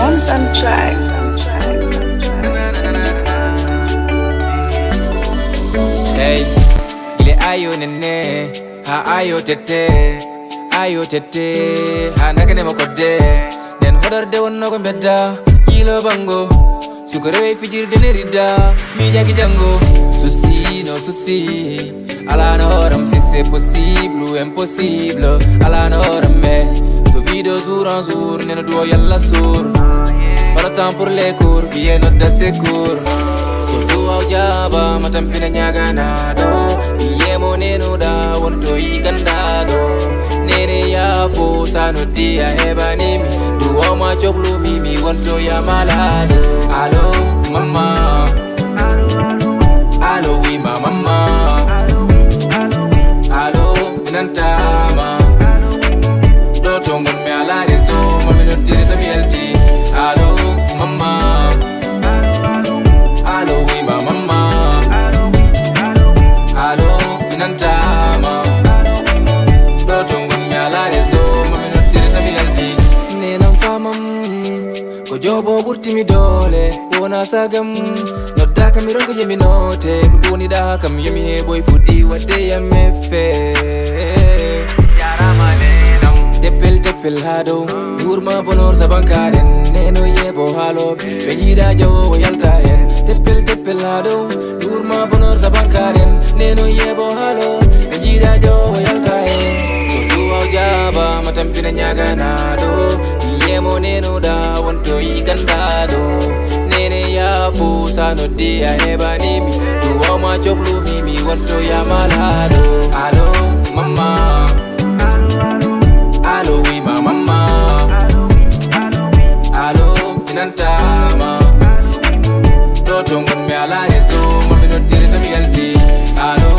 on some tracks. Hey, ile Aayo Nenne, Aayo tettee, ha nannganee kodde. Ndeen hoɗorde wonno mbedda, Yilo-banngo, Suka rewe fijirde ridda, mijaaki janngo. Soucis, no soucis, alaano hoore si c'est possible ou impossible, alaano hoore Mais. To vie de jour en jour, Neene duwo Yalla suur. Pas le temps pour les cours, viens notre secours. Duwo jaba matampina nyaganado, iye moneno da wonto igandado. Neene yaafo sano dia hebanimi, duwo ma joglu mimi wonto ya malado. Allo mama, allo oui ma mama, allo nantama. Do tongon me ala rezo, mami no dire sa mielti. Allo mama, allo oui ma mama, allo nantama. Do tongon me ala rezo, mami no dire sa mielti. Nenam famam, ko jobo burtimi dole, wona sagam. Nodda kam ronko yemi note, ko doni da kam yemi heboy fudi wadde yamme fe. Teppel hado, durma bonor sabankaren, neno yebo halo, benida jawo yalta hen. Teppel hado, durma bonor sabankaren, neno yebo halo, benida jawo yalta hen. So duwa jaba matampina nyaganado, yemo neno da wonto igandado. Neene yaafo sano dia hebanimi, duwa ma joglu mimi wonto ya malado. Allo mama, allo oui ma mama, allo nantama. Do tongon me ala rezo, mami no dire sa mielti. Allo